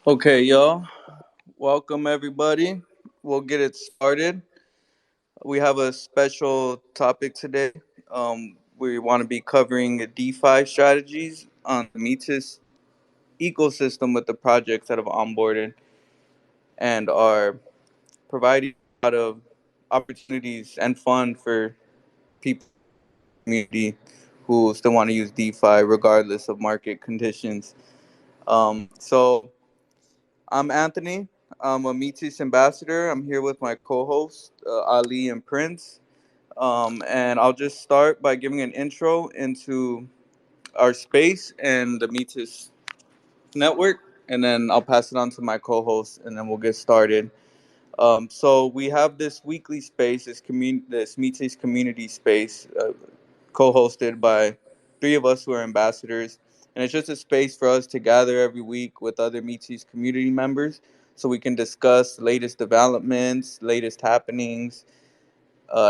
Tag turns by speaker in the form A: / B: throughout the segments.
A: Okay, y'all. Welcome, everybody. We'll get it started. We have a special topic today. We want to be covering DeFi strategies on the Metis ecosystem with the projects that have onboarded and are providing a lot of opportunities and fun for people in the community who still want to use DeFi regardless of market conditions. So I'm Anthony. I'm a Metis ambassador. I'm here with my co-hosts Ali and Prince. And I'll just start by giving an intro into our space and the Metis network, and then I'll pass it on to my co-host, and then we'll get started. So we have this weekly space, this Metis community space, co-hosted by three of us who are ambassadors, and it's just a space for us to gather every week with other Metis community members, so we can discuss latest developments, latest happenings,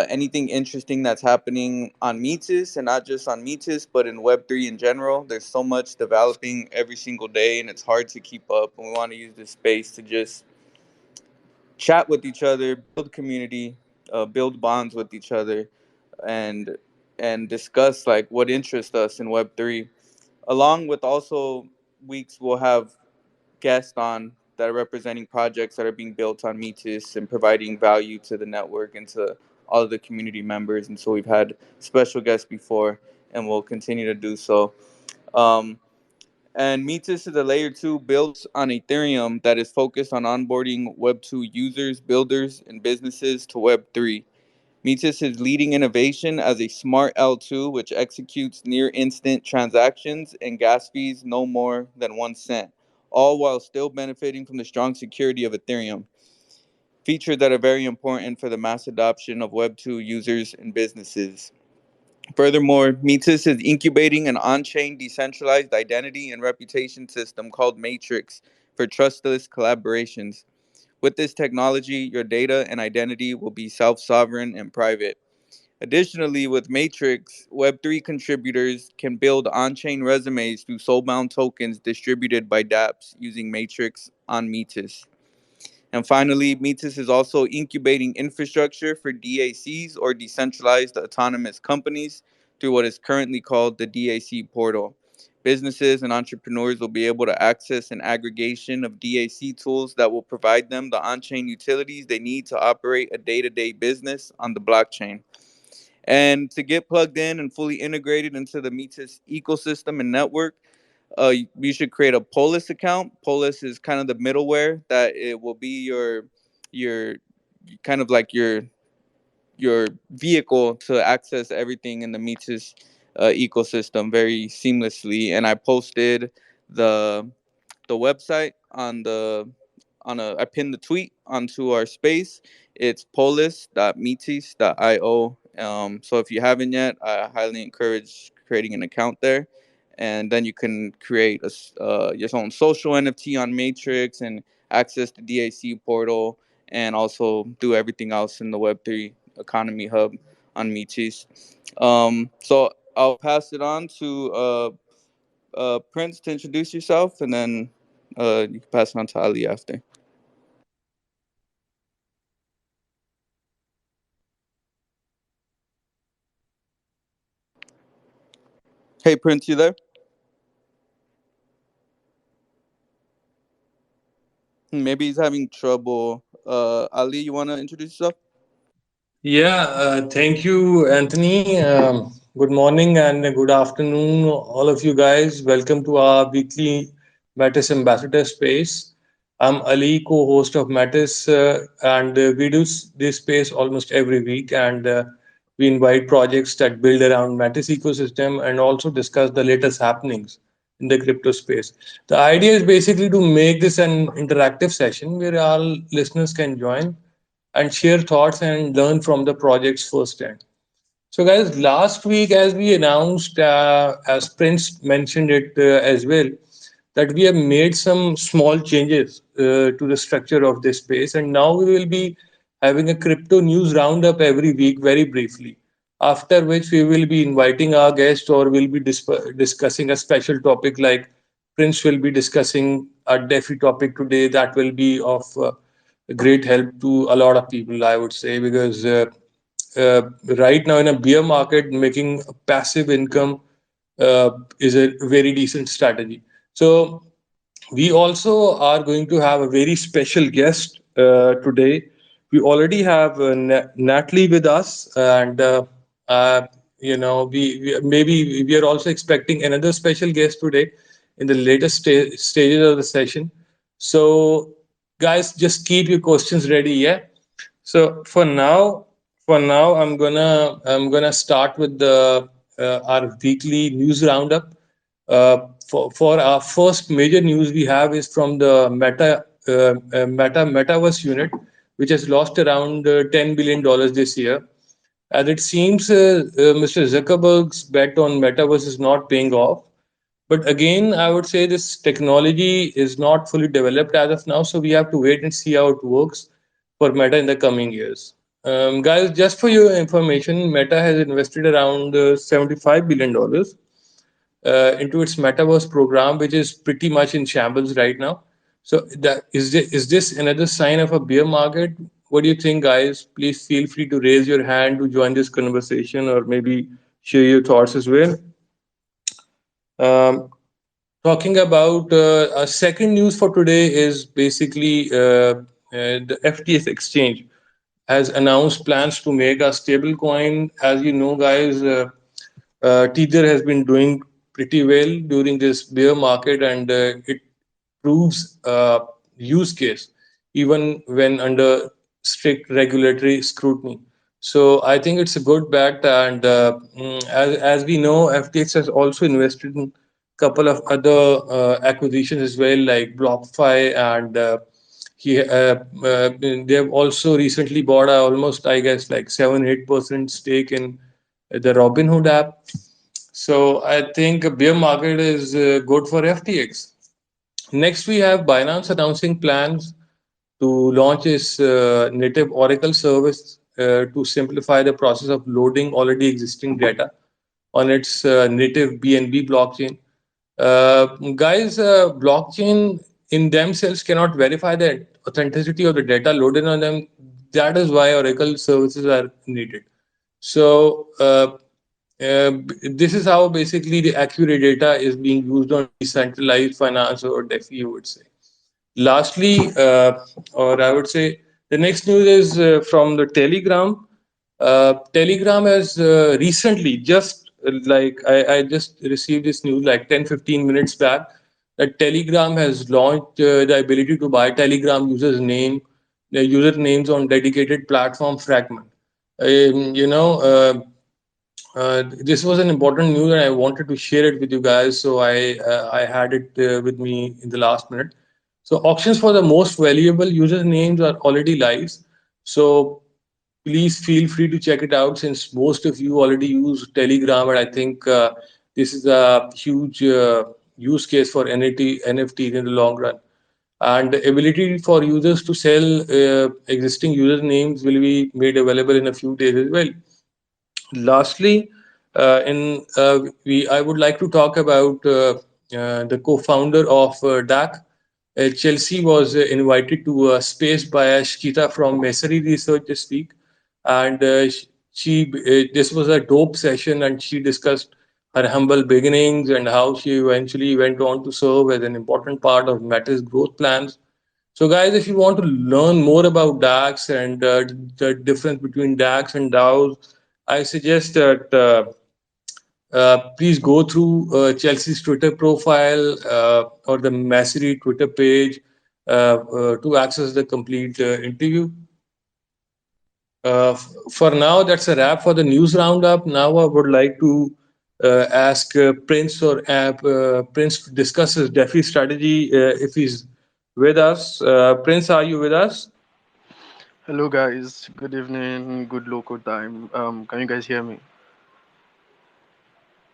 A: anything interesting that's happening on Metis, and not just on Metis, but in Web3 in general. There's so much developing every single day, and it's hard to keep up. And we want to use this space to just chat with each other, build community, build bonds with each other, and discuss like what interests us in Web3. Along with also weeks, we'll have guests on that are representing projects that are being built on Metis and providing value to the network and to all of the community members. And so we've had special guests before, and we'll continue to do so. Um, and Metis is a layer 2 built on Ethereum that is focused on onboarding Web 2 users, builders, and businesses to Web 3. Metis is leading innovation as a smart L2 which executes near instant transactions and gas fees no more than 1 cent, all while still benefiting from the strong security of Ethereum. Features that are very important for the mass adoption of Web 2 users and businesses. Furthermore, Metis is incubating an on chain decentralized identity and reputation system called Matrix for trustless collaborations. With this technology, your data and identity will be self sovereign and private. Additionally, with Matrix, Web3 contributors can build on chain resumes through soulbound tokens distributed by dApps using Matrix on Metis. And finally, Metis is also incubating infrastructure for DACs or decentralized autonomous companies through what is currently called the DAC portal. Businesses and entrepreneurs will be able to access an aggregation of DAC tools that will provide them the on chain utilities they need to operate a day to day business on the blockchain. And to get plugged in and fully integrated into the Metis ecosystem and network, you should create a Polis account. Polis is kind of the middleware that it will be your kind of like your vehicle to access everything in the Metis ecosystem very seamlessly. And I posted the website on the on a I pinned the tweet onto our space. It's polis.metis.io. So if you haven't yet, I highly encourage creating an account there, and then you can create your own social NFT on Matrix and access the DAC portal, and also do everything else in the Web3 economy hub on Metis. So I'll pass it on to Prince to introduce yourself, and then you can pass it on to Ali after. Hey, Prince, you there? Maybe he's having trouble. Ali, you want to introduce yourself?
B: Thank you, Anthony. Good morning and good afternoon, all of you guys. Welcome to our weekly Metis Ambassador Space. I'm Ali, co-host of Metis, and we do this space almost every week. And we invite projects that build around Metis ecosystem and also discuss the latest happenings in the crypto space. The idea is basically to make this an interactive session where all listeners can join and share thoughts and learn from the projects firsthand. So, guys, last week, as we announced, as Prince mentioned it as well, that we have made some small changes to the structure of this space, and now we will be having a crypto news roundup every week, very briefly. After which, we will be inviting our guest, or we'll be discussing a special topic like Prince will be discussing a DeFi topic today that will be of great help to a lot of people, I would say, because uh, right now in a bear market, making passive income is a very decent strategy. So we also are going to have a very special guest today. We already have Natalie with us, and uh, we maybe we are also expecting another special guest today in the later stages of the session. So, guys, just keep your questions ready. Yeah. So for now, I'm gonna start with the our weekly news roundup. For our first major news we have is from the Metaverse unit, which has lost around $10 billion this year. And it seems Mr. Zuckerberg's bet on Metaverse is not paying off. But again, I would say this technology is not fully developed as of now, so we have to wait and see how it works for Meta in the coming years. Guys, just for your information, Meta has invested around $75 billion into its metaverse program, which is pretty much in shambles right now. So, is this another sign of a bear market? What do you think, guys? Please feel free to raise your hand to join this conversation, or maybe share your thoughts as well. Um, Talking about a second news for today is basically the FTX exchange has announced plans to make a stable coin. As you know, guys, Tether has been doing pretty well during this bear market, and it proves use case even when under strict regulatory scrutiny. So I think it's a good bet, and as we know, FTX has also invested in a couple of other acquisitions as well, like BlockFi, and they have also recently bought almost, I guess, like 7-8% stake in the Robinhood app. So I think a bear market is good for FTX. Next, we have Binance announcing plans to launch its native Oracle service to simplify the process of loading already existing data on its native BNB blockchain. Guys, blockchain in themselves cannot verify the authenticity of the data loaded on them. That is why Oracle services are needed. So, this is how basically the accurate data is being used on decentralized finance or DeFi, you would say. Lastly, or I would say the next news is from the Telegram. Telegram has recently just I just received this news like 10-15 minutes back that Telegram has launched the ability to buy Telegram their user names on dedicated platform Fragment. This was an important news, and I wanted to share it with you guys. So I had it with me in the last minute. So auctions for the most valuable user names are already live. So please feel free to check it out since most of you already use Telegram, and I think this is a huge use case for NFTs in the long run. And the ability for users to sell existing user names will be made available in a few days as well. Lastly, in we I would like to talk about the co-founder of DAC. Chelsea was invited to a space by Shkita from Messery Research this week, and this was a dope session, and she discussed her humble beginnings and how she eventually went on to serve as an important part of Metis growth plans. So, guys, if you want to learn more about DAX and the difference between DAX and DAOs, I suggest that please go through Chelsea's Twitter profile or the Massey Twitter page to access the complete interview. For now, that's a wrap for the news roundup. Now, I would like to ask Prince to discuss his DeFi strategy if he's with us. Prince, are you with us?
C: Hello guys, good evening, good local time. Can you guys hear me?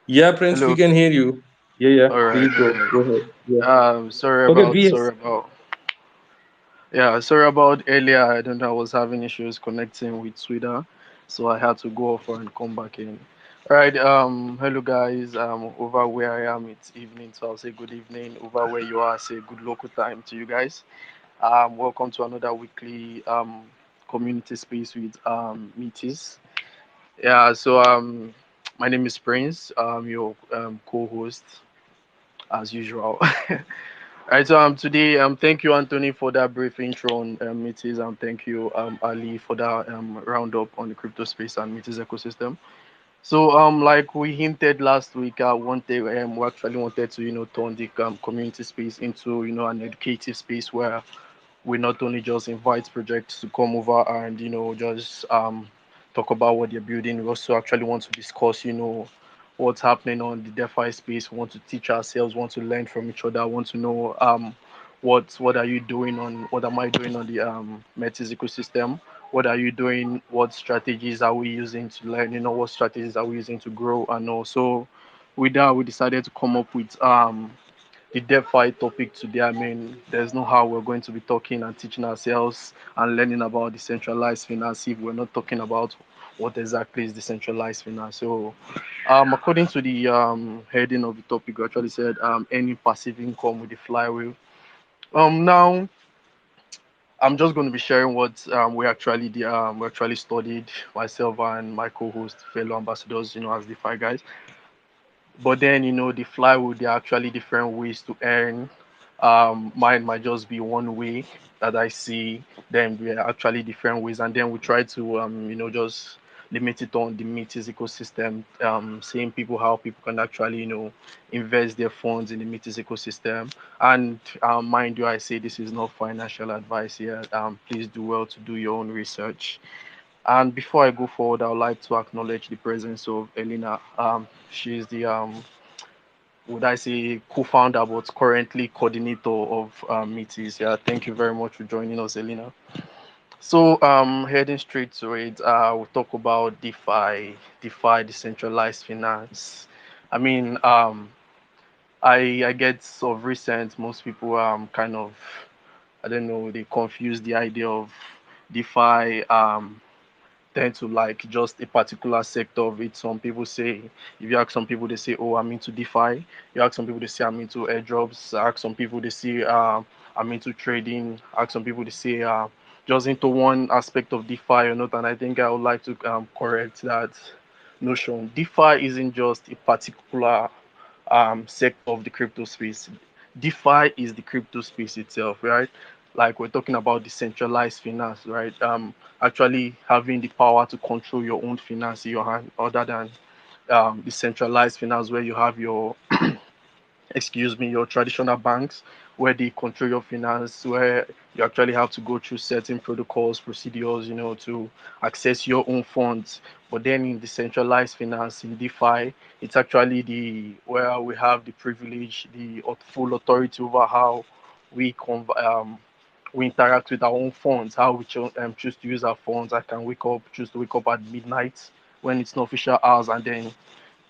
B: Yeah, Prince, we
C: Hello.
B: can hear you. Yeah, yeah.
C: All right,
B: Please
C: all
B: go.
C: right.
B: Go ahead. Yeah.
C: Sorry
B: Okay,
C: about,
B: we.
C: sorry about. Yeah, sorry about earlier. I don't know. I was having issues connecting with Twitter, so I had to go off and come back in. Right. Hello guys. Over where I am, it's evening, so I'll say good evening. Over where you are, say good local time to you guys. Welcome to another weekly community space with Metis. Yeah. My name is Prince. Your co-host as usual. Right. Today thank you Anthony for that brief intro on Metis, and thank you Ali for that roundup on the crypto space and Metis ecosystem. Like we hinted last week, we actually wanted to, turn the community space into, an educative space where we not only just invite projects to come over and, just talk about what they're building. We also actually want to discuss, what's happening on the DeFi space. We want to teach ourselves, want to learn from each other, want to know what are you doing on what am I doing on the Metis ecosystem? What are you doing? What strategies are we using to learn? What strategies are we using to grow? And also with that, we decided to come up with the DeFi topic today. I mean, there's no how we're going to be talking and teaching ourselves and learning about decentralized finance if we're not talking about what exactly is decentralized finance. According to the heading of the topic, we actually said any passive income with the flywheel. Now I'm just going to be sharing what we actually studied, myself and my co-host, fellow ambassadors, as DeFi guys. But then, the flywheel, there are actually different ways to earn. Mine might just be one way that I see. Then there are actually different ways, and then we try to, just limit it on the Metis ecosystem. Seeing people how people can actually, invest their funds in the Metis ecosystem. And mind you, I say this is not financial advice here. Please do well to do your own research. And before I go forward, I would like to acknowledge the presence of Elena. She's the would I say co-founder, but currently coordinator of Metis. Yeah, thank you very much for joining us, Elena. Heading straight to it, we'll talk about DeFi, decentralized finance. I mean, I get of recent, most people kind of, I don't know, they confuse the idea of DeFi tend to like just a particular sector of it. Some people say, if you ask some people, they say, "Oh, I'm into DeFi." You ask some people, they say, "I'm into airdrops." Ask some people, they say, "I'm into trading." Ask some people, they say, "Just into one aspect of DeFi or not." And I think I would like to correct that notion. DeFi isn't just a particular sector of the crypto space. DeFi is the crypto space itself, right? Like we're talking about decentralized finance, right? Actually having the power to control your own finance in your hand, other than decentralized finance where you have your your traditional banks where they control your finance, where you actually have to go through certain protocols, procedures, to access your own funds. But then in decentralized finance, in DeFi, it's actually the where we have the privilege, the full authority over how we we interact with our own funds, how we choose to use our funds. I can choose to wake up at midnight when it's not official hours, and then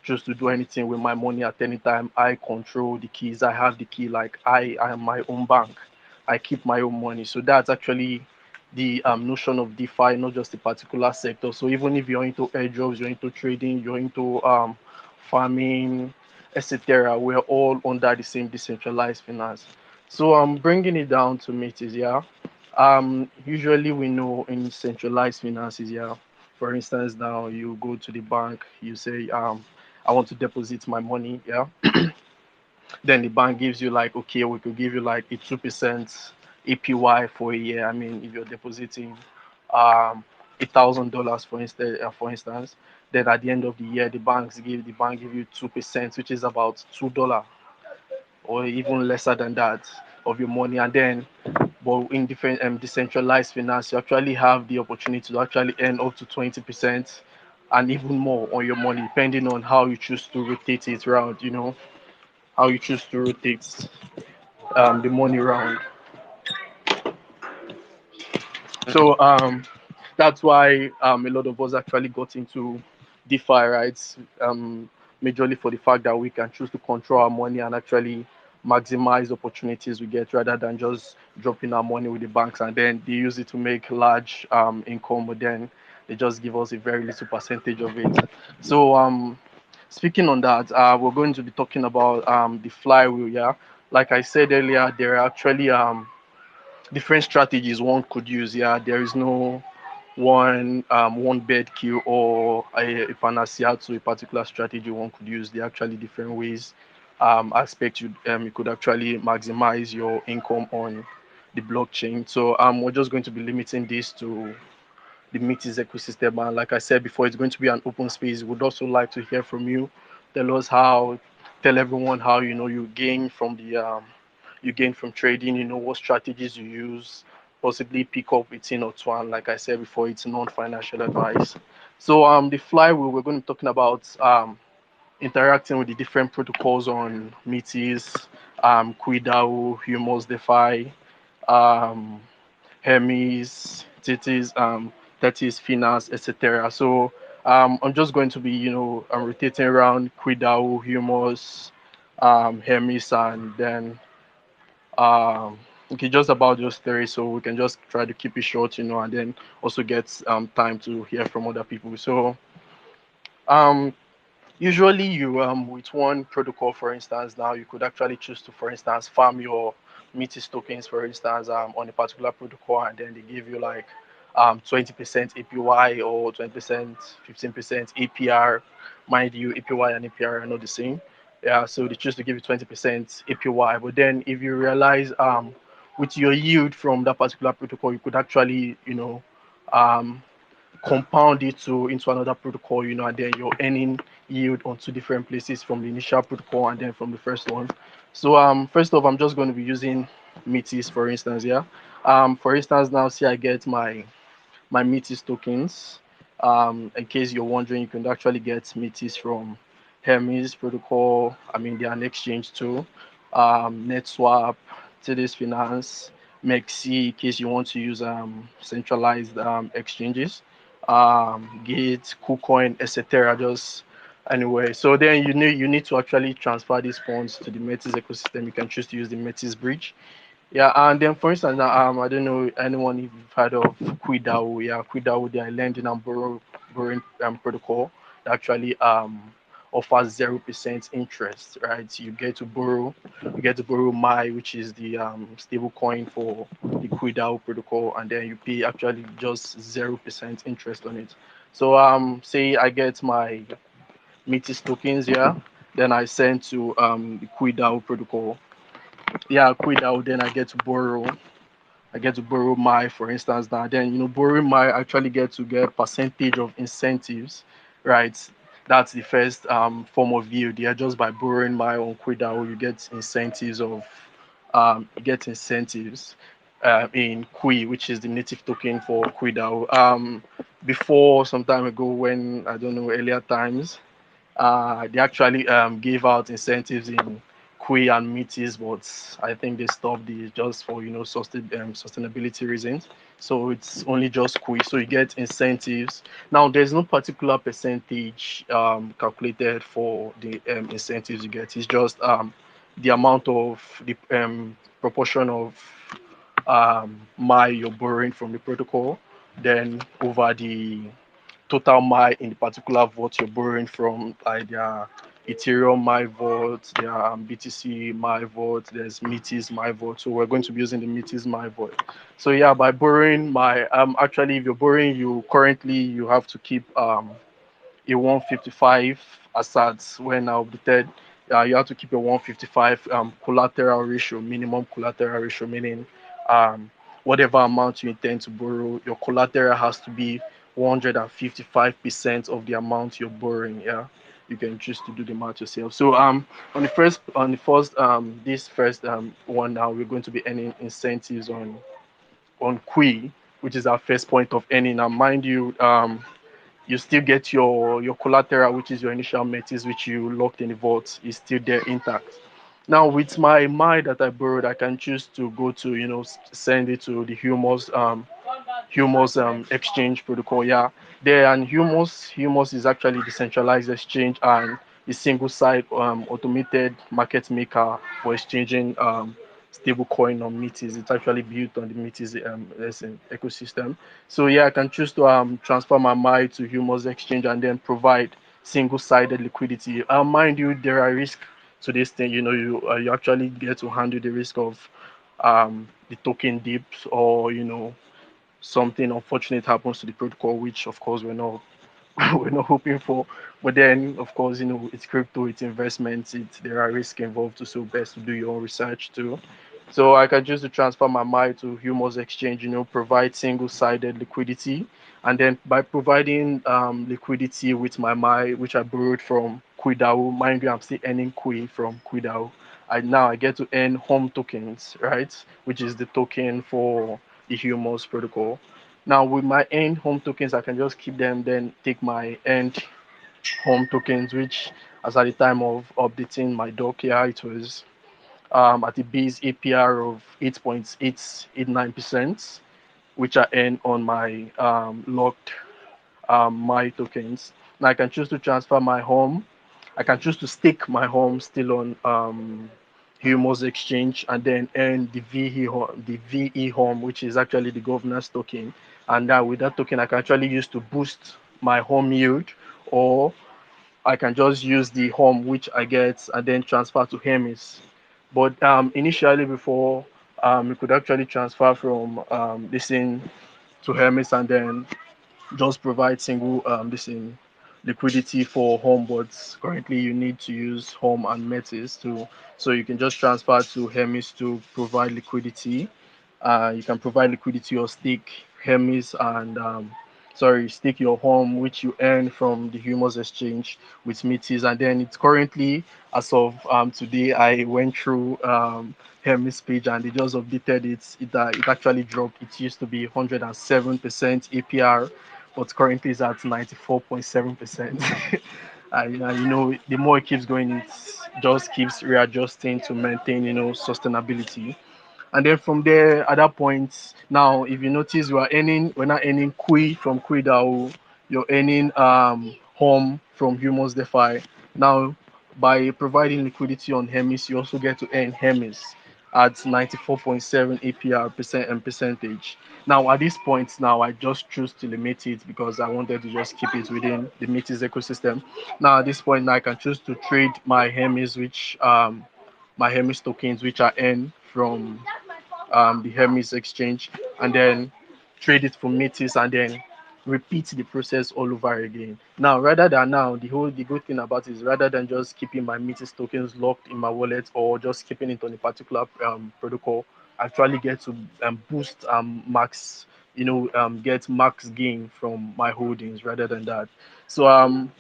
C: choose to do anything with my money at any time. I control the keys. I have the key. Like I am my own bank. I keep my own money. So that's actually the notion of DeFi, not just a particular sector. So even if you're into airdrops, you're into trading, you're into farming, etc., we're all under the same decentralized finance. So I'm bringing it down to Metis, yeah. Usually we know in centralized finances, yeah. For instance, now you go to the bank, you say, I want to deposit my money, yeah. Then the bank gives you like, okay, we could give you like a 2% APY for a year. I mean, if you're depositing $1,000 for instance, then at the end of the year, the bank give you 2%, which is about $2 or even lesser than that of your money. And then, but in different decentralized finance, you actually have the opportunity to actually earn up to 20% and even more on your money, depending on how you choose to rotate it around. How you choose to rotate the money around. So that's why a lot of us actually got into DeFi, right? Majorly for the fact that we can choose to control our money and actually maximize opportunities we get rather than just dropping our money with the banks and then they use it to make large income. But then they just give us a very little percentage of it. So speaking on that, we're going to be talking about the flywheel. Yeah, like I said earlier, there are actually different strategies one could use. Yeah, there is no one bed kill or a panacea to a particular strategy one could use. There are actually different ways aspect you could actually maximize your income on the blockchain. So we're just going to be limiting this to the Metis ecosystem. And like I said before, it's going to be an open space. Would also like to hear from you. Tell us how, tell everyone how you gain from the you gain from trading. What strategies you use. Possibly pick up a thing or two. And like I said before, it's non-financial advice. So the flywheel we're going to be talking about interacting with the different protocols on Metis, QuiDAO, Humos DeFi, um, Hermes, Titis, Tetis, Finance, etc. So I'm just going to be, I'm rotating around Quidao, Humors, Hermes, and then okay, just about those three. So we can just try to keep it short, and then also get time to hear from other people. So um, usually, you with one protocol, for instance, now you could actually choose to, for instance, farm your Metis tokens, for instance, on a particular protocol, and then they give you like 20% APY or 20%, 15% APR. Mind you, APY and APR are not the same. Yeah, so they choose to give you 20% APY. But then if you realize with your yield from that particular protocol, you could actually, um, compound it to into another protocol, and then you're earning yield on two different places from the initial protocol and then from the first one. So first off, I'm just going to be using Metis for instance. Yeah. For instance, now see I get my Metis tokens. In case you're wondering, you can actually get Metis from Hermes protocol. I mean, they're an exchange too. NetSwap, Today's Finance, Mexi, in case you want to use centralized exchanges, Gate, KuCoin, etc. Just anyway. So then you need to actually transfer these funds to the Metis ecosystem. You can choose to use the Metis bridge. Yeah, and then for instance, I don't know anyone if you've heard of QuiDAO. Yeah, QuiDAO, they are lending and borrowing protocol that actually offers 0% interest, right? You get to borrow MI, which is the stable coin for the QuiDAO protocol, and then you pay actually just 0% interest on it. So say I get my Metis tokens, yeah, then I send to the QuiDAO protocol. Yeah, QuiDAO, then I get to borrow my, for instance, now then borrowing my actually get percentage of incentives, right? That's the first form of yield. Yeah, just by borrowing my on QuiDAO, you get incentives in Qui, which is the native token for QuiDAO. Before some time ago, when I don't know earlier times, they actually gave out incentives in Kui and Metis, but I think they stopped this just for sustainability reasons. So it's only just Kui. So you get incentives. Now there's no particular percentage calculated for the incentives you get. It's just the amount of the proportion of my you're borrowing from the protocol, then over the total my in the particular vault you're borrowing from, like their Ethereum my vault, their BTC my vault, there's Metis my vault. So we're going to be using the Metis my vault. So yeah, by borrowing my actually if you're borrowing, you have to keep a 155 assets when updated. You have to keep a 155 collateral ratio, minimum collateral ratio, meaning um, whatever amount you intend to borrow, your collateral has to be 155% of the amount you're borrowing. Yeah, you can choose to do the math yourself. So on this first one now, we're going to be earning incentives on Qui, which is our first point of earning. Now, mind you, you still get your collateral, which is your initial Metis, which you locked in the vault, is still there intact. Now with my that I borrowed, I can choose to go to send it to the Humos exchange protocol. Yeah, there, and Humos is actually decentralized exchange and the single site automated market maker for exchanging stable coin on Metis. It's actually built on the Metis lesson ecosystem. So yeah, I can choose to transfer my MI to Humors Exchange and then provide single-sided liquidity. Mind you, there are risks to this thing. You actually get to handle the risk of the token dips, or something unfortunate happens to the protocol, which of course we're not we're not hoping for. But then, of course, it's crypto, it's investments, there are risks involved too. So best to do your own research too. So I can choose to transfer my MI to Humors Exchange, provide single-sided liquidity, and then by providing liquidity with my MI, which I borrowed from Kuidao, mind you, I'm still earning Kui from Kuidao. I get to earn home tokens, right? Which is the token for the Humors protocol. Now with my end home tokens, I can just keep them, then take my end home tokens, which as at the time of updating my doc here, it was at the base APR of 8.889%, which I earn on my locked my tokens. Now I can choose to transfer my home. I can choose to stake my home still on Humors Exchange and then earn the VE home, which is actually the governance token. And with that token, I can actually use to boost my home yield, or I can just use the home which I get and then transfer to Hermes. But initially, before you could actually transfer from this in to Hermes and then just provide single this in liquidity for home, but currently you need to use home and Metis to, so you can just transfer to Hermes to provide liquidity. You can provide liquidity or stake Hermes and stake your home, which you earn from the Humors Exchange with Metis. And then it's currently, as of today, I went through Hermes page and they just updated it. It actually dropped. It used to be 107% APR, but currently it's at 94.7%. The more it keeps going, it just keeps readjusting to maintain, sustainability. And then from there, at that point, now if you notice, we're not earning Kui from Kuidao, you're earning home from Humans DeFi. Now, by providing liquidity on Hermes, you also get to earn Hermes at 94.7 APR percent and percentage. Now, at this point, now I just choose to limit it because I wanted to just keep it within the Metis ecosystem. Now, at this point, now I can choose to trade my Hermes tokens, which I earn from the Hermes exchange, and then trade it for Metis, and then repeat the process all over again. Now, the good thing about it is, rather than just keeping my Metis tokens locked in my wallet or just keeping it on a particular protocol, I actually get to boost max, get max gain from my holdings rather than that. So I'm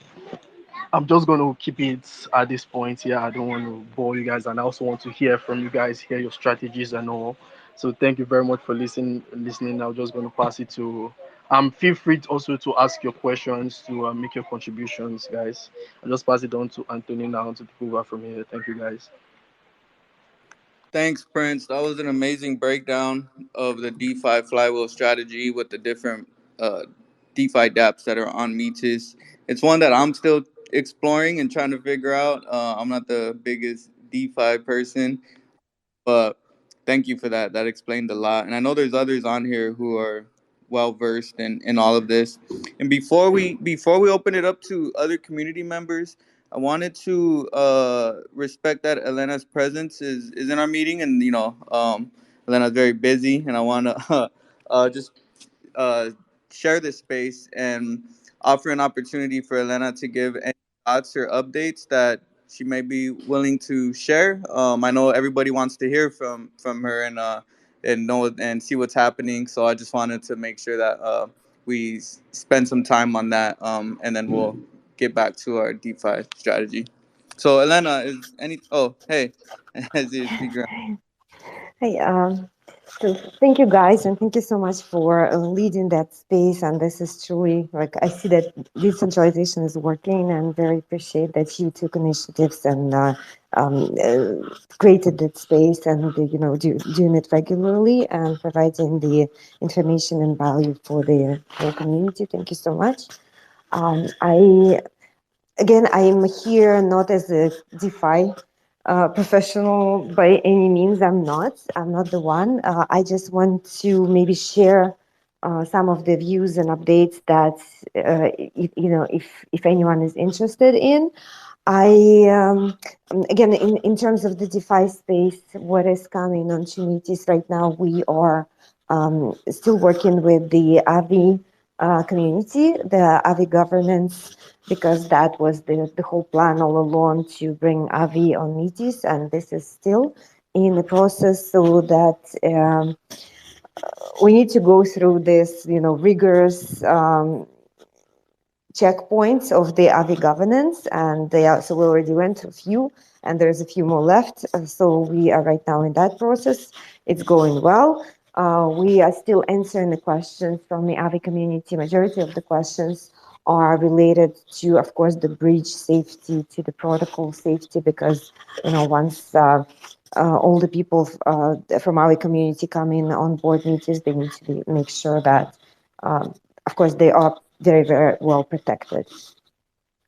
C: just going to keep it at this point. Yeah, I don't want to bore you guys, and I also want to hear from you guys, hear your strategies and all. So thank you very much for listening. I'm just going to pass it to. Feel free also to ask your questions, to make your contributions, guys. I'll just pass it on to Anthony now to take over from here. Thank you, guys.
A: Thanks, Prince. That was an amazing breakdown of the DeFi flywheel strategy with the different uh, DeFi dApps that are on Metis. It's one that I'm still exploring and trying to figure out. I'm not the biggest DeFi person, but thank you for that. That explained a lot. And I know there's others on here who are well versed in all of this. And before we open it up to other community members, I wanted to respect that Elena's presence is in our meeting, and Elena's very busy, and I want to just uh, share this space and offer an opportunity for Elena to give any thoughts or updates that she may be willing to share. I know everybody wants to hear from her and know and see what's happening. So I just wanted to make sure that we spend some time on that, and then we'll get back to our DeFi strategy. So Elena, is any? Oh, hey, as your speaker.
D: Hey, so thank you guys, and thank you so much for leading that space. And this is truly like I see that decentralization is working, and very appreciate that you took initiatives and created that space, and doing it regularly and providing the information and value for the whole community. Thank you so much. I Again, I'm here not as a DeFi professional by any means. I'm not. I'm not the one. I just want to maybe share some of the views and updates that if anyone is interested in. I again in terms of the DeFi space, what is coming on Metis right now, we are still working with the Avi community, the Avi governance, because that was the whole plan all along to bring Avi on Metis, and this is still in the process, so that we need to go through this, rigorous checkpoints of the Avi governance, and so we already went to a few, and there's a few more left. So we are right now in that process. It's going well. We are still answering the questions from the Avi community. Majority of the questions are related to, of course, the bridge safety, to the protocol safety, because once all the people from our community come in on board meetings, they need to make sure that, of course, they are very, very well protected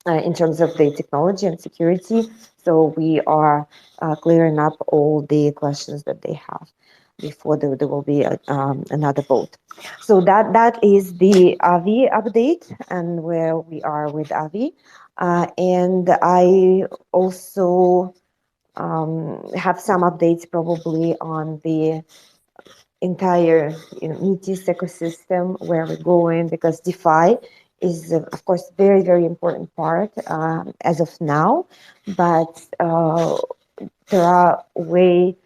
D: in terms of the technology and security. So we are clearing up all the questions that they have before there will be another vote. So that is the Avi update and where we are with Avi. And I also have some updates probably on the entire Metis ecosystem, where we're going, because DeFi is of course very, very important part as of now, but there are way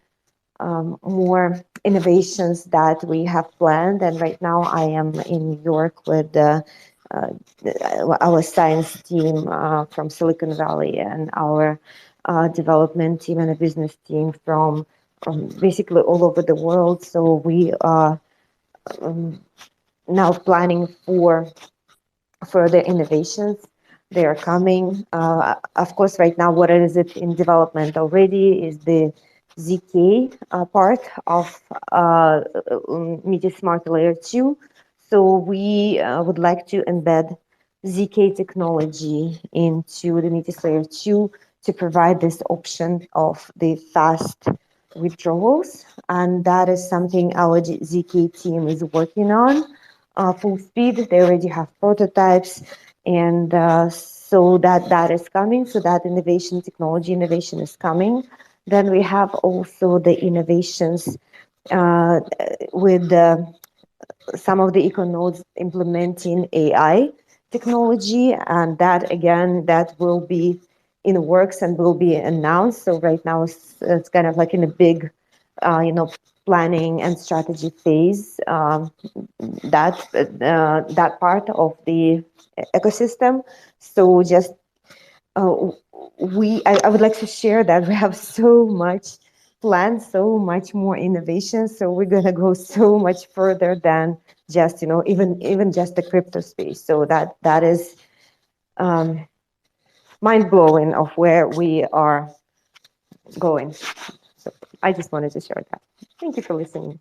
D: more innovations that we have planned. And right now I am in New York with our science team from Silicon Valley, and our development team and a business team from basically all over the world. So we are now planning for further innovations. They are coming. Of course, right now, what is it in development already is the ZK part of Media Smart Layer 2. So we would like to embed ZK technology into the Metis Layer 2 to provide this option of the fast withdrawals. And that is something our ZK team is working on full speed. They already have prototypes, and so that is coming. So that innovation, technology innovation is coming. Then we have also the innovations with some of the econodes implementing AI technology, and that again, that will be in the works and will be announced. So right now it's kind of like in a big, planning and strategy phase. That part of the ecosystem. So just I would like to share that we have so much planned, so much more innovation. So we're gonna go so much further than just even just the crypto space. So that is mind blowing of where we are going. So I just wanted to share that. Thank you for listening.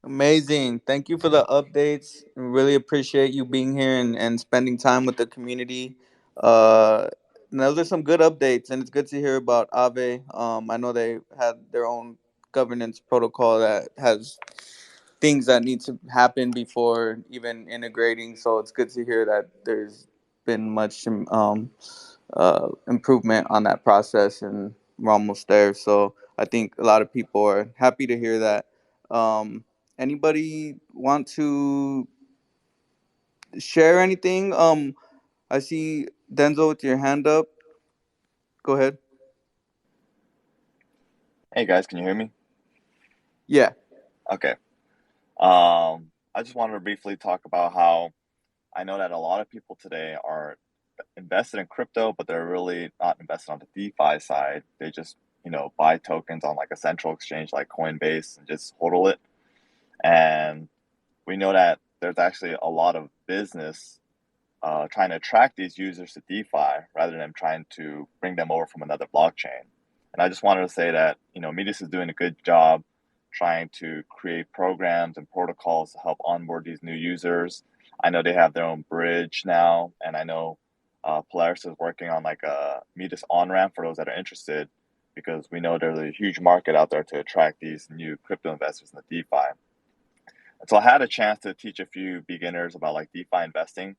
A: Amazing. Thank you for the updates. Really appreciate you being here and spending time with the community. Uh, those are some good updates, and it's good to hear about Aave. I know they had their own governance protocol that has things that need to happen before even integrating. So it's good to hear that there's been much improvement on that process, and we're almost there. So I think a lot of people are happy to hear that. Anybody want to share anything? I see Denzel with your hand up. Go ahead.
E: Hey guys, can you hear me?
A: Yeah.
E: Okay. I just wanted to briefly talk about how I know that a lot of people today are invested in crypto, but they're really not invested on the DeFi side. They just, buy tokens on like a central exchange like Coinbase and just hodl it. And we know that there's actually a lot of business trying to attract these users to DeFi rather than trying to bring them over from another blockchain. And I just wanted to say that, Metis is doing a good job trying to create programs and protocols to help onboard these new users. I know they have their own bridge now, and I know Polaris is working on like a Metis on-ramp for those that are interested, because we know there's a huge market out there to attract these new crypto investors in the DeFi. And so I had a chance to teach a few beginners about like DeFi investing.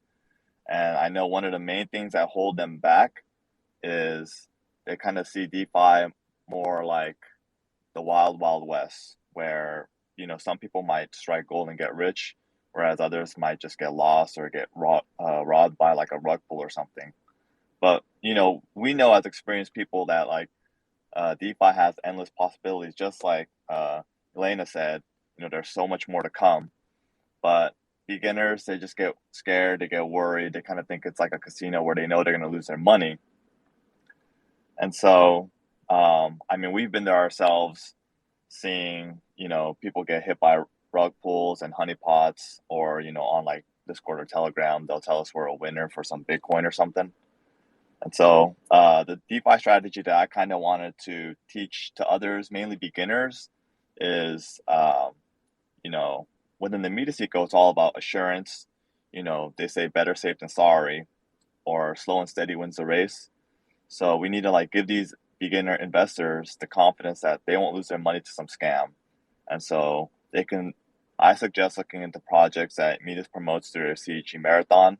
E: And I know one of the main things that hold them back is they kind of see DeFi more like the wild, wild west, where, some people might strike gold and get rich, whereas others might just get lost or get robbed by like a rug pull or something. But, we know as experienced people that like DeFi has endless possibilities, just like Elena said, there's so much more to come. But beginners, they just get scared, they get worried, they kind of think it's like a casino where they know they're going to lose their money. And so, we've been there ourselves, seeing, people get hit by rug pulls and honeypots, or, on like Discord or Telegram, they'll tell us we're a winner for some Bitcoin or something. And so the DeFi strategy that I kind of wanted to teach to others, mainly beginners, is, within the Metis eco, it's all about assurance. They say better safe than sorry, or slow and steady wins the race. So we need to like give these beginner investors the confidence that they won't lose their money to some scam. And so I suggest looking into projects that Metis promotes through their CHE marathon.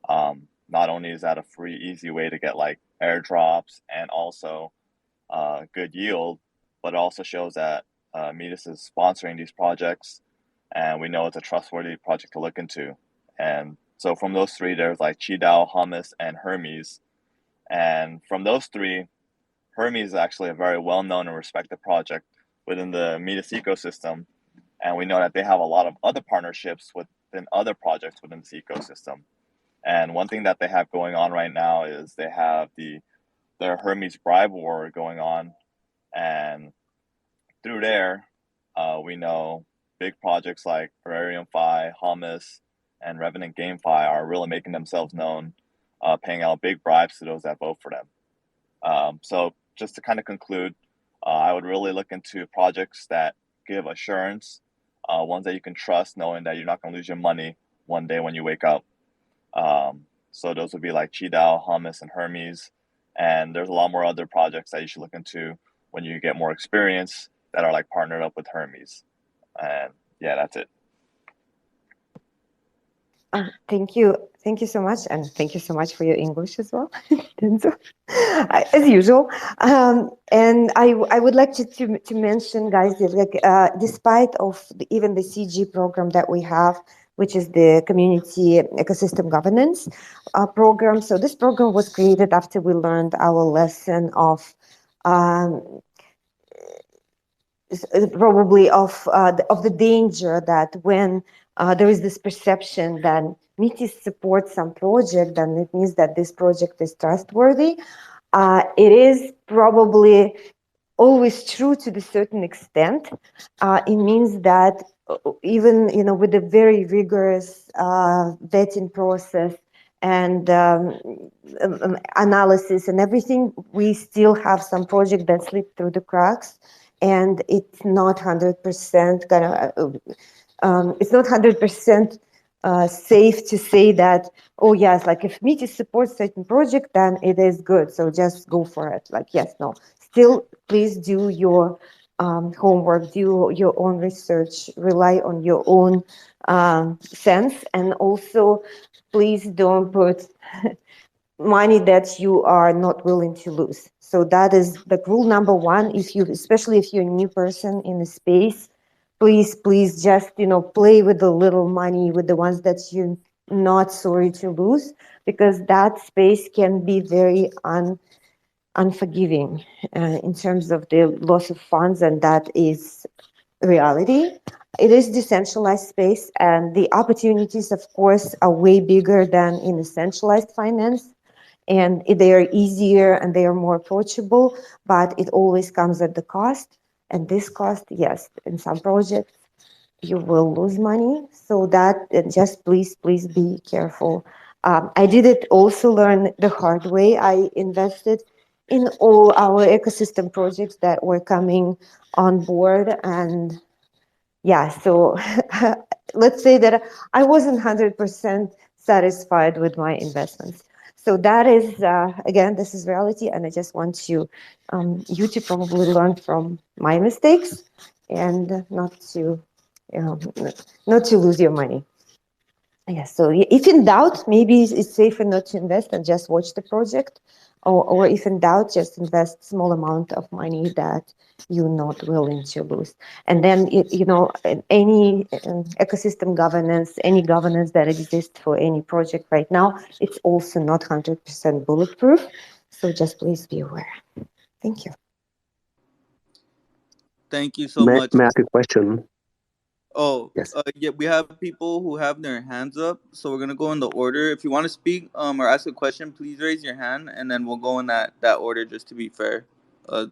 E: Not only is that a free, easy way to get like airdrops and also good yield, but it also shows that Metis is sponsoring these projects, and we know it's a trustworthy project to look into. And so from those three, there's like Qidao, Hummus, and Hermes. And from those three, Hermes is actually a very well-known and respected project within the Metis ecosystem. And we know that they have a lot of other partnerships within other projects within this ecosystem. And one thing that they have going on right now is they have their Hermes bribe war going on. And through there, we know big projects like Terrarium Fi, Hummus, and Revenant GameFi are really making themselves known, paying out big bribes to those that vote for them. So just to kind of conclude, I would really look into projects that give assurance, ones that you can trust, knowing that you're not going to lose your money one day when you wake up. So those would be like Qidao, Hummus, and Hermes. And there's a lot more other projects that you should look into when you get more experience that are like partnered up with Hermes. And yeah, that's it.
D: Thank you. Thank you so much. And thank you so much for your English as well, Denzo, as usual. And I would like to mention, guys, that like, despite of even the CG program that we have, which is the Community Ecosystem Governance program. So this program was created after we learned our lesson of probably of the danger that when there is this perception that Metis supports some project, then it means that this project is trustworthy. It is probably always true to a certain extent. It means that even with a very rigorous vetting process and analysis and everything, we still have some project that slip through the cracks, and it's not 100% kind of it's not 100% safe to say that, oh yes, like if Metis supports certain project, then it is good, so just go for it. Like, yes, no, still please do your homework, do your own research, rely on your own sense, and also please don't put money that you are not willing to lose. So that is the rule number one. Especially if you're a new person in the space, please just play with the little money, with the ones that you're not sorry to lose, because that space can be very unforgiving in terms of the loss of funds, and that is reality. It is decentralized space, and the opportunities, of course, are way bigger than in the centralized finance, and they are easier and they are more approachable, but it always comes at the cost. And this cost, yes, in some projects you will lose money, so that just please be careful. I did it also learn the hard way. I invested in all our ecosystem projects that were coming on board, and yeah, so let's say that I wasn't 100% satisfied with my investments. So that is, again, this is reality, and I just want you to probably learn from my mistakes and um, not to lose your money. Yes, so if in doubt, maybe it's safer not to invest and just watch the project, or if in doubt, just invest small amount of money that you're not willing to lose. And then, any ecosystem governance, any governance that exists for any project right now, it's also not 100% bulletproof. So just please be aware. Thank you.
A: Thank you so
F: May,
A: much.
F: may I ask a question?
A: Oh,
F: Yes.
A: yeah, we have people who have their hands up, so we're gonna go in the order. If you want to speak, or ask a question, please raise your hand, and then we'll go in that order just to be fair. Uh,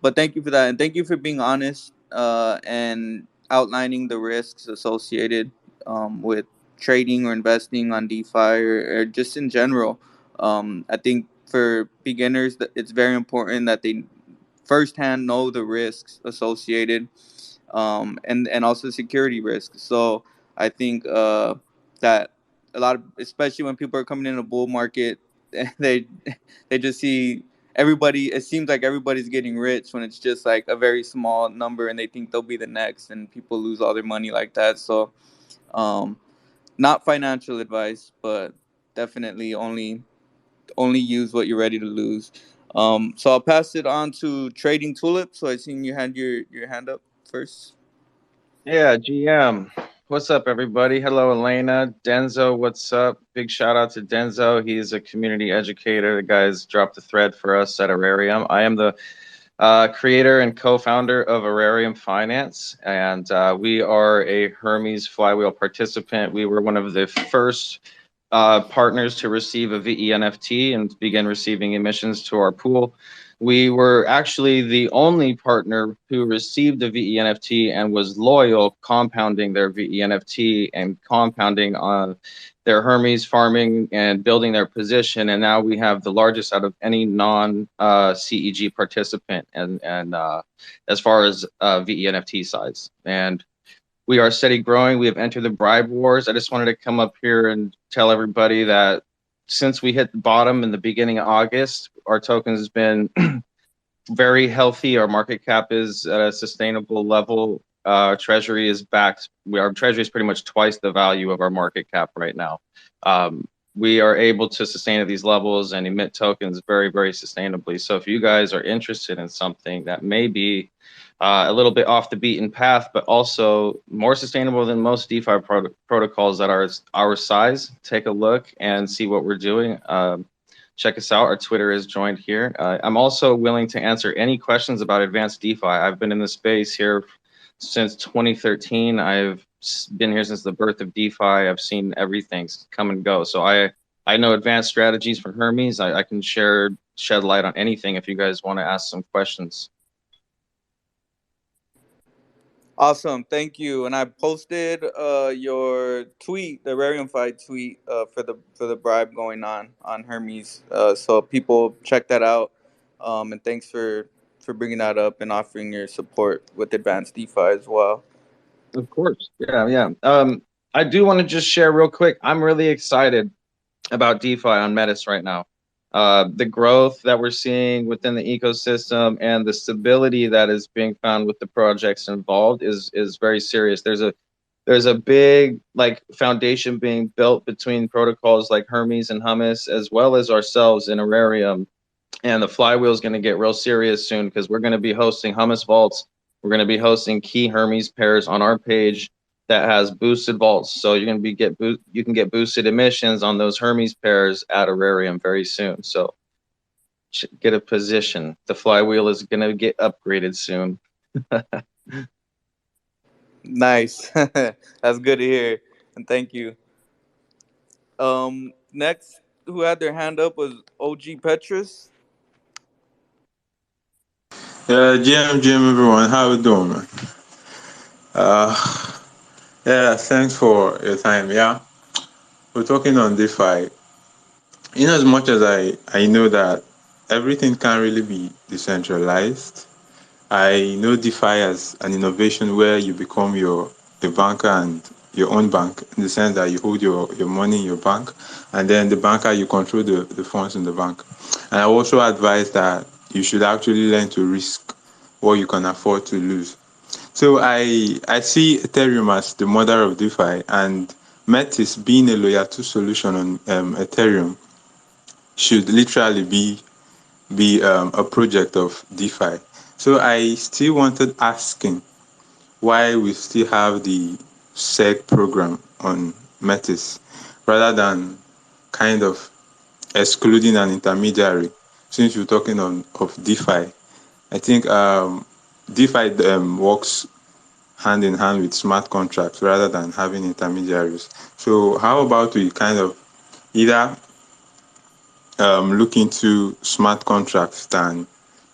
A: but thank you for that, and thank you for being honest, and outlining the risks associated, with trading or investing on DeFi, or just in general. I think for beginners, it's very important that they firsthand know the risks associated, and also security risks. So I think, that a lot of, especially when people are coming in a bull market, they they just see everybody. It seems like everybody's getting rich when it's just like a very small number, and they think they'll be the next, and people lose all their money like that. So, um, not financial advice, but definitely only use what you're ready to lose. So I'll pass it on to Trading Tulip. So I seen you had your hand up first.
G: Yeah, GM. What's up, everybody? Hello, Elena. Denzo, what's up? Big shout out to Denzo. He's a community educator. The guy's dropped the thread for us at Ararium. I am the creator and co-founder of Ararium Finance, and we are a Hermes Flywheel participant. We were one of the first partners to receive a VE NFT and begin receiving emissions to our pool. We were actually the only partner who received a VE NFT and was loyal, compounding their VE NFT and compounding on their Hermes farming and building their position. And now we have the largest out of any non CEG participant, and as far as VE NFT size. And we are steady growing. We have entered the bribe wars. I just wanted to come up here and tell everybody that since we hit the bottom in the beginning of August, our token has been very healthy. Our market cap is at a sustainable level. Treasury is backed. Our treasury is pretty much twice the value of our market cap right now. We are able to sustain at these levels and emit tokens very, very sustainably. So if you guys are interested in something that may be a little bit off the beaten path, but also more sustainable than most DeFi protocols that are our size, take a look and see what we're doing. Check us out. Our Twitter is joined here. I'm also willing to answer any questions about advanced DeFi. I've been in the space here since 2013. I've been here since the birth of DeFi. I've seen everything come and go. So I know advanced strategies from Hermes. I can shed light on anything if you guys want to ask some questions.
A: Awesome, thank you. And I posted your tweet, the Rarium Fight tweet, for the bribe going on Hermes. So people check that out. And thanks for bringing that up and offering your support with Advanced DeFi as well.
G: Of course, yeah. I do want to just share real quick. I'm really excited about DeFi on Metis right now. The growth that we're seeing within the ecosystem and the stability that is being found with the projects involved is very serious. There's a big foundation being built between protocols like Hermes and Hummus, as well as ourselves in Ararium. And the flywheel is going to get real serious soon because we're going to be hosting Hummus vaults. We're going to be hosting key Hermes pairs on our page that has boosted vaults. So you're going to you can get boosted emissions on those Hermes pairs at Ararium very soon. So get a position. The flywheel is going to get upgraded soon.
A: Nice. That's good to hear. And thank you. Next, who had their hand up was OG Petrus.
H: Yeah, GM, everyone. How we doing, man? Uh, yeah, thanks for your time. Yeah, we're talking on DeFi. In as much as I know that everything can't really be decentralized, I know DeFi as an innovation where you become the banker and your own bank, in the sense that you hold your money in your bank, and then the banker, you control the funds in the bank. And I also advise that you should actually learn to risk what you can afford to lose. So I see Ethereum as the mother of DeFi, and Metis being a layer two solution on Ethereum should literally be a project of DeFi. So I still wanted asking why we still have the SEG program on Metis rather than kind of excluding an intermediary. Since we're talking of DeFi, I think DeFi works hand in hand with smart contracts rather than having intermediaries. So how about we kind of either look into smart contracts than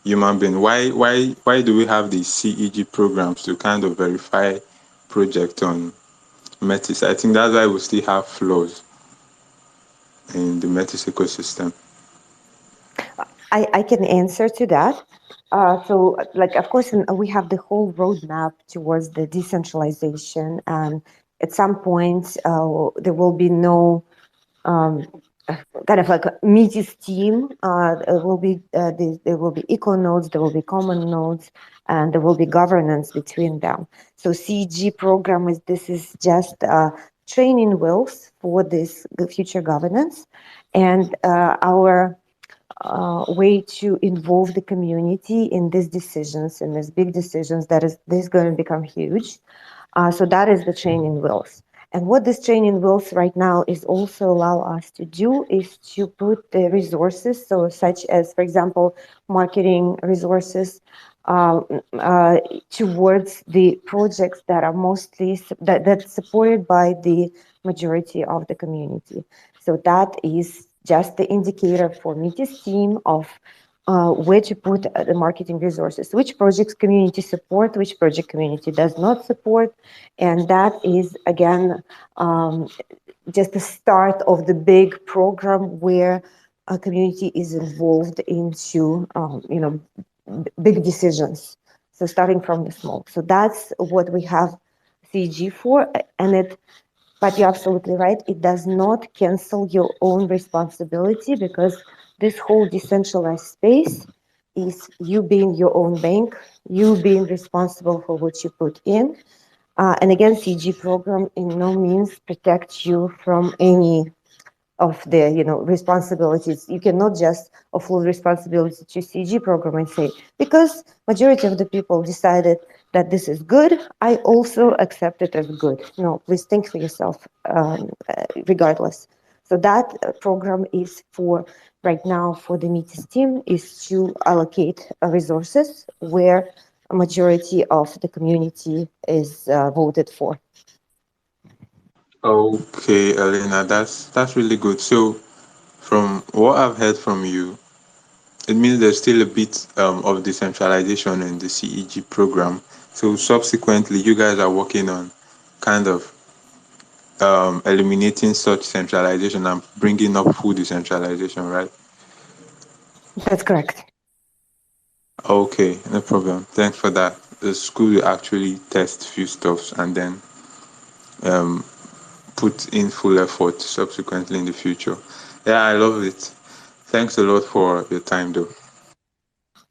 H: human being? Why do we have these CEG programs to kind of verify project on Metis? I think that's why we still have flaws in the Metis ecosystem.
D: I can answer to that. Like, of course, we have the whole roadmap towards the decentralization, and at some point, there will be no um, kind of like a Metis team. There will be eco nodes, there will be common nodes, and there will be governance between them. So CG program is just training wheels for this future governance, and our way to involve the community in these decisions, in these big decisions that is this going to become huge. So that is the training wheels. And what this training wheels right now is also allow us to do is to put the resources, so such as, for example, marketing resources, uh, towards the projects that are mostly that's supported by the majority of the community. So that is just the indicator for Metis team of where to put the marketing resources, which projects community support, which project community does not support. And that is, again, just the start of the big program where a community is involved into, big decisions. So starting from the small. So that's what we have CG for. But you're absolutely right. It does not cancel your own responsibility, because this whole decentralized space is you being your own bank, you being responsible for what you put in. And again, CG program in no means protects you from any of the responsibilities. You cannot just offload responsibility to CG program and say, because majority of the people decided that this is good, I also accept it as good. No, please think for yourself, regardless. So that program is for right now for the Metis team is to allocate resources where a majority of the community is voted for.
H: Okay, Elena, that's really good. So from what I've heard from you, it means there's still a bit of decentralization in the CEG program. So subsequently, you guys are working on kind of eliminating such centralization and bringing up full decentralization, right?
D: That's correct.
H: Okay, no problem. Thanks for that. The school will actually test few stuffs and then um, put in full effort subsequently in the future. Yeah, I love it. Thanks a lot for your time, though.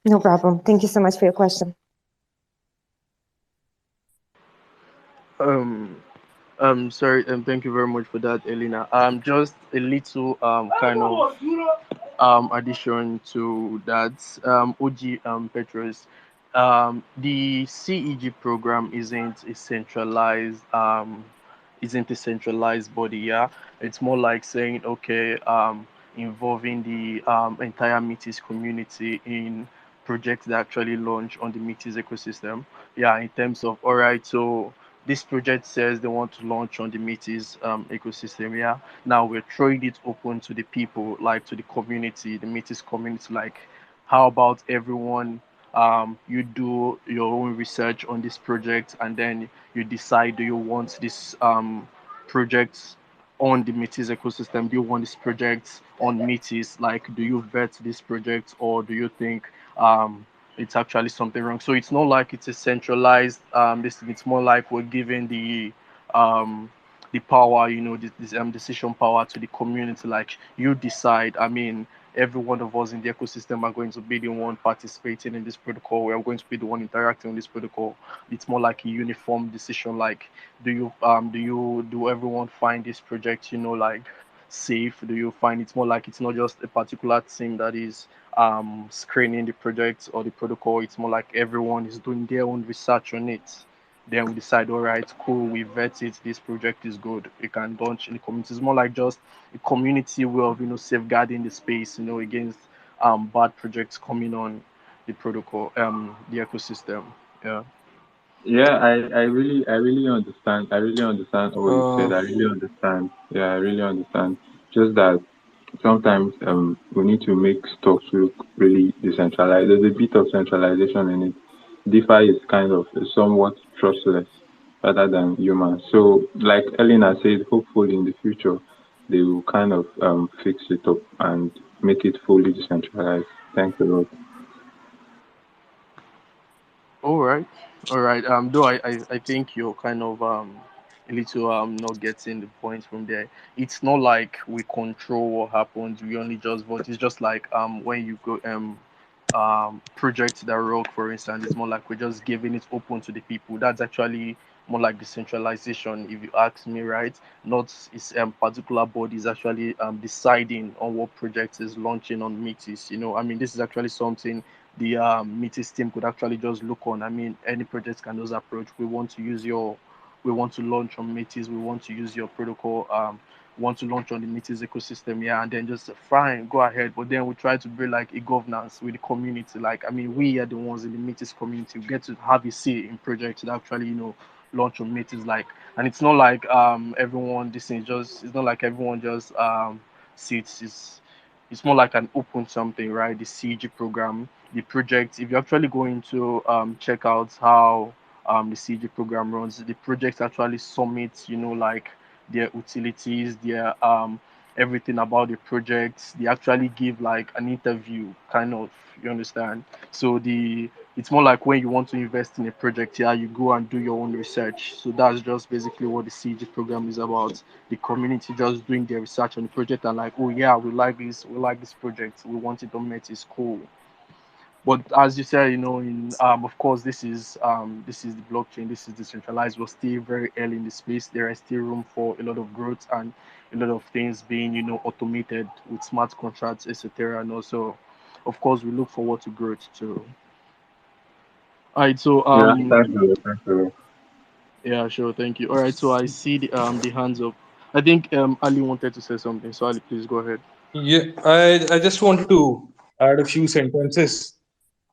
D: No problem. Thank you so much for your question.
C: Um, sorry, thank you very much for that, Elena. Just a little kind of addition to that, OG Petrus, the CEG program isn't a centralized body. Yeah, it's more like saying, okay, involving the entire Metis community in projects that actually launch on the Metis ecosystem. Yeah, in terms of, all right, so this project says they want to launch on the Metis ecosystem. Yeah, now we're throwing it open to the people, like to the community, the Metis community. Like, how about everyone? You do your own research on this project, and then you decide, do you want this project on the Metis ecosystem? Do you want this project on Metis? Like, do you vet this project, or do you think it's actually something wrong? So it's not like it's a centralized this thing. It's more like we're giving the the power, this decision power to the community. Like you decide. I mean, every one of us in the ecosystem are going to be the one participating in this protocol. We are going to be the one interacting with this protocol. It's more like a uniform decision. Like, do everyone find this project, like safe? Do you find it's more like it's not just a particular team that is screening the project or the protocol? It's more like everyone is doing their own research on it. Then we decide, all right, cool, we vet it, this project is good, we can launch in the community. It's more like just a community way of safeguarding the space, against bad projects coming on the protocol, the ecosystem. Yeah.
H: Yeah, I really understand all you said.
B: Uh,
H: I really understand. Yeah, I really understand. Just that sometimes we need to make stocks look really decentralized. There's a bit of centralization in it. DeFi is kind of somewhat trustless rather than human. So, like Elena said, hopefully in the future they will kind of fix it up and make it fully decentralized. Thanks a lot.
C: All right, all right. Though I think you're kind of a little not getting the point from there. It's not like we control what happens. We only just vote. It's just like when you go projects that work, for instance, it's more like we're just giving it open to the people. That's actually more like decentralization, if you ask me, right? Not is particular bodies actually deciding on what project is launching on Metis. I mean, this is actually something the Metis team could actually just look on. I mean, any project can just approach. We want to launch on Metis. We want to use your protocol. Want to launch on the Metis ecosystem, yeah, and then just fine, go ahead. But then we try to build like a governance with the community. Like, I mean, we are the ones in the Metis community. We get to have a say in projects that actually, launch on Metis. Like, and it's not like everyone. This is just. It's not like everyone just sits. It's more like an open something, right? The CG program, the project. If you actually go into check out how the CG program runs, the project actually submits, like their utilities, their everything about the projects. They actually give like an interview, kind of. You understand? So it's more like when you want to invest in a project, yeah, you go and do your own research. So that's just basically what the CG program is about. The community just doing their research on the project and like, oh yeah, we like this project, we want it on Met, is cool. But as you said, in of course, this is the blockchain, this is decentralized. We're still very early in the space. There is still room for a lot of growth and a lot of things being, automated with smart contracts, etc. And also, of course, we look forward to growth too. All right, so
H: Yeah, thanks a lot. Thanks a lot.
C: yeah, sure, thank you. All right, so I see the hands up. I think Ali wanted to say something. So Ali, please go ahead.
B: yeah, I just wanted to add a few sentences.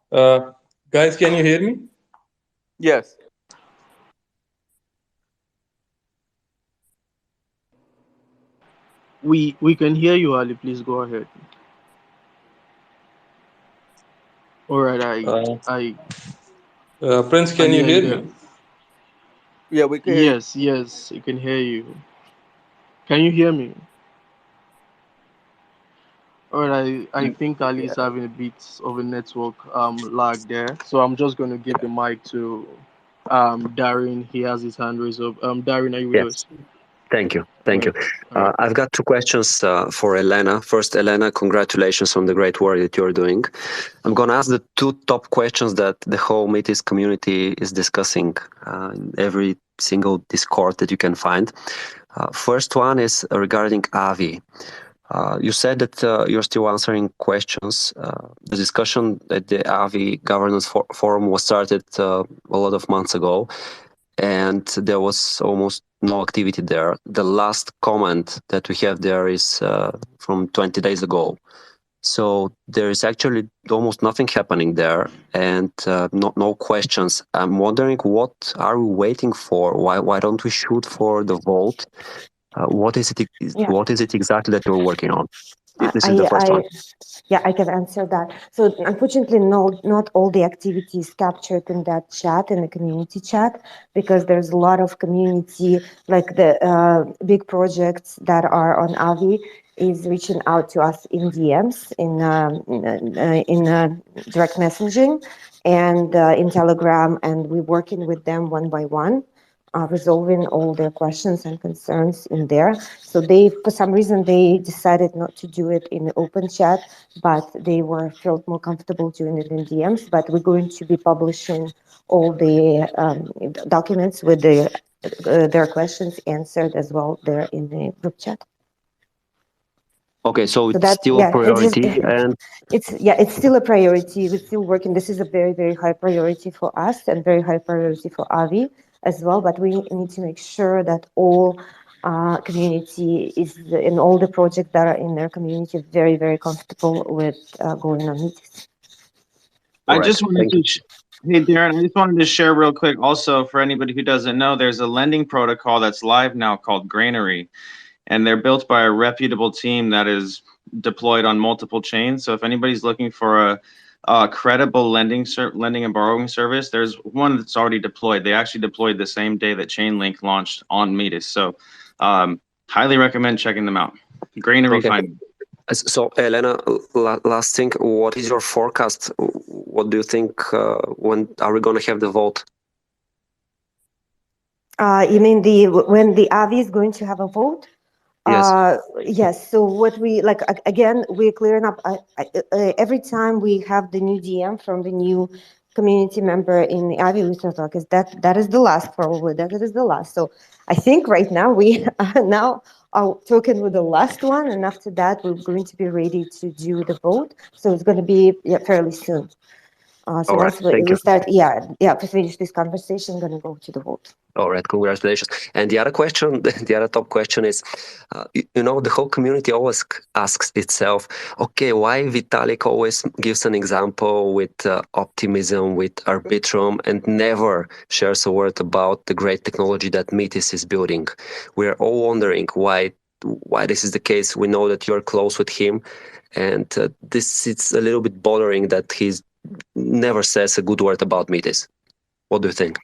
B: Uh, Guys, can you hear me?
A: Yes.
C: We can hear you, Ali. Please go ahead. All right,
B: Uh,
C: I
B: Prince, can
C: Ali,
B: you
C: are you
B: hear
C: there?
B: me?
A: Yeah, we can hear you.
C: Yes, yes, I can hear you. Can you hear me? All right, I think Ali is
A: Yeah.
C: having a bit of a network lag there. So I'm just going to give the mic to Darren. He has his hand raised up. Darren, are you with us?
F: Yes, thank you.
C: All
F: Thank you.
C: right, all right.
F: I've got two questions for Elena. First, Elena, congratulations on the great work that you're doing. I'm going to ask the two top questions that the whole Metis community is discussing in every single Discord that you can find. First one is regarding Avi. You said that you're still answering questions. The discussion at the Avi governance forum was started a lot of months ago, and there was almost no activity there. The last comment that we have there is from 20 days ago. So there is actually almost nothing happening there, and no questions. I'm wondering, what are we waiting for? Why don't we shoot for the vote? What is it?
D: Yeah.
F: What is it exactly that you're working on? This is the
D: I,
F: first one.
D: I, yeah, I can answer that. So unfortunately, no, not all the activities captured in that chat, in the community chat, because there's a lot of community, like the big projects that are on Avi is reaching out to us in DMs, in direct messaging, and in Telegram, and we're working with them one by one. resolving all their questions and concerns in there. So they, for some reason, they decided not to do it in the open chat, but they were felt more comfortable doing it in DMs. But we're going to be publishing all the documents with their questions answered as well there in the group chat.
F: Okay, so
D: So
F: it's
D: that,
F: still a
D: yeah, it's just,
F: priority, and
D: it's still a priority. We're still working. This is a very, very high priority for us and very high priority for Avi as well. But we need to make sure that all community is in all the projects that are in their community very, very comfortable with going on meetings.
F: all
G: I
F: right,
G: just wanted
F: thank you.
G: to, hey Darren, I just wanted to share real quick also for anybody who doesn't know, there's a lending protocol that's live now called Granary, and they're built by a reputable team that is deployed on multiple chains. So if anybody's looking for a credible lending and borrowing service, there's one that's already deployed. They actually deployed the same day that Chainlink launched on Metis. So highly recommend checking them out. Granary
F: Okay.
G: Finance.
F: So, Elena, last thing, what is your forecast? What do you think? When are we going to have the vote?
D: You mean when the Avi is going to have a vote?
F: Yes.
D: Yes. So what we like again, we're clearing up. Every time we have the new DM from the new community member in the Ivy Lutheran talk, is that is the last probably. That is the last. So I think right now we are now are talking with the last one, and after that we're going to be ready to do the vote. So it's going to be fairly soon. So
F: All right.
D: once
F: Thank
D: we
F: you.
D: start, to finish this conversation, I'm going to go to the vote.
F: All right, congratulations. And the other question, the other top question is, the whole community always asks itself, okay, why Vitalik always gives an example with optimism, with Arbitrum, and never shares a word about the great technology that Metis is building? We're all wondering why this is the case. We know that you're close with him, and it's a little bit bothering that he's never says a good word about Metis. What do you think?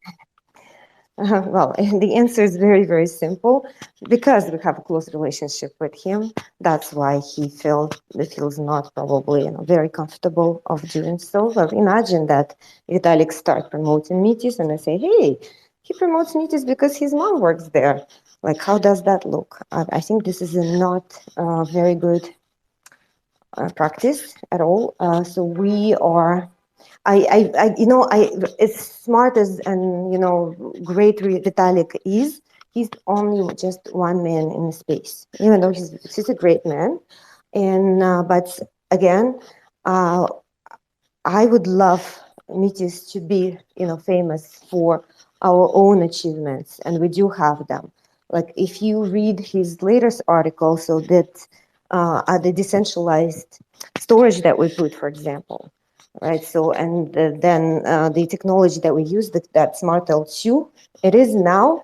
D: Well, the answer is very, very simple. Because we have a close relationship with him, that's why he feels not probably very comfortable of doing so. Well, imagine that Vitalik start promoting Metis, and I say, hey, he promotes Metis because his mom works there. Like, how does that look? I think this is not very good practice at all. So we are as smart as and great Vitalik is, he's only just one man in the space. Even though he's a great man, and but again, I would love Metis to be famous for our own achievements, and we do have them. Like if you read his latest article, so that the decentralized storage that we put, for example, right? So and then the technology that we use, that smart L2, it is now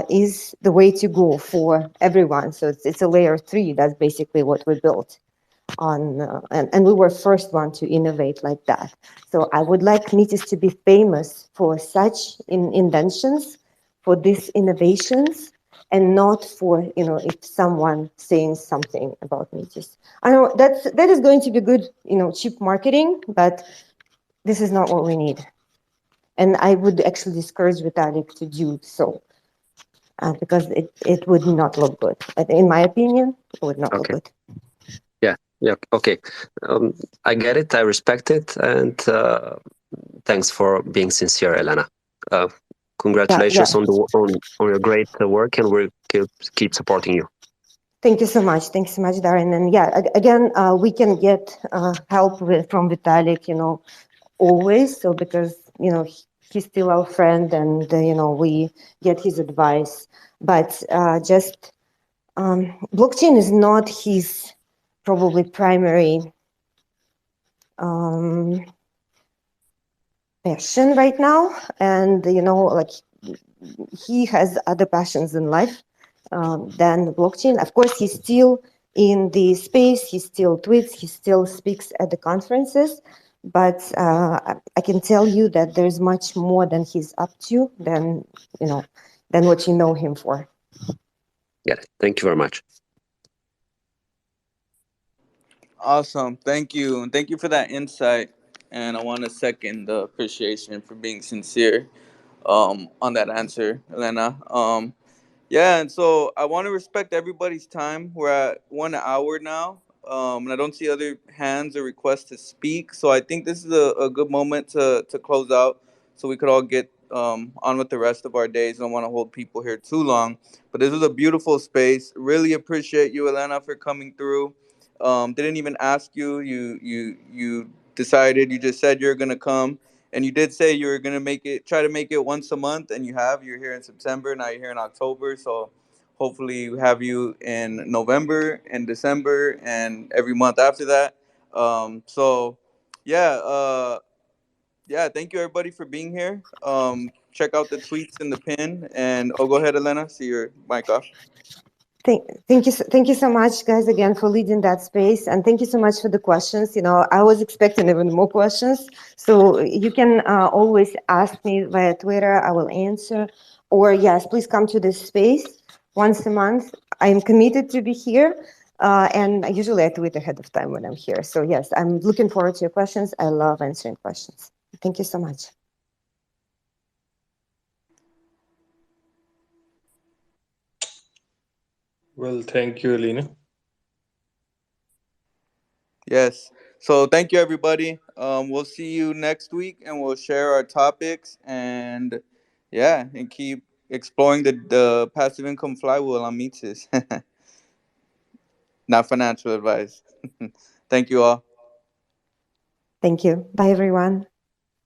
D: is the way to go for everyone. So it's a layer 3. That's basically what we built on, and we were first one to innovate like that. So I would like Metis to be famous for such inventions, for these innovations, and not for if someone saying something about Metis. I know that is going to be good, cheap marketing, but this is not what we need. And I would actually discourage Vitalik to do so, because it would not look good. In my opinion, it would not look good.
F: Yeah, okay. I get it, I respect it, and thanks for being sincere, Elena. Congratulations
D: Yeah.
F: on your great work, and we'll keep supporting you.
D: Thank you so much. Thanks so much, Darren. And again, we can get help from Vitalik, always. So because, he's still our friend, and, we get his advice. But just blockchain is not his probably primary passion right now. And, like he has other passions in life than blockchain. Of course, he's still in the space, he still tweets, he still speaks at the conferences, but I can tell you that there's much more than he's up to than what you know him for.
F: Yeah, thank you very much.
A: Awesome. Thank you. And thank you for that insight. And I want to second the appreciation for being sincere. on that answer, Elena. Yeah, and so I want to respect everybody's time. We're at 1 hour now, and I don't see other hands or requests to speak. So I think this is a good moment to close out so we could all get on with the rest of our days. I don't want to hold people here too long. But this was a beautiful space. Really appreciate you, Elena, for coming through. Didn't even ask you. You decided. You just said you're gonna come, and you did say you were gonna try to make it once a month, and you have. You're here in September. Now you're here in October. So hopefully we have you in November and December and every month after that. So yeah, yeah. Thank you everybody for being here. Check out the tweets in the pin, and oh, go ahead, Elena. See your mic off.
D: Thank you so much, guys, again for leading that space, and thank you so much for the questions. I was expecting even more questions, so you can always ask me via Twitter. I will answer, or yes, please come to this space once a month. I'm committed to be here, and usually I tweet ahead of time when I'm here. So yes, I'm looking forward to your questions. I love answering questions. Thank you so much.
B: Well, thank you, Elena.
A: Yes. So thank you, everybody. We'll see you next week, and we'll share our topics and yeah, and keep exploring the passive income flywheel on Metis. Not financial advice. Thank you all.
D: Thank you. Bye, everyone.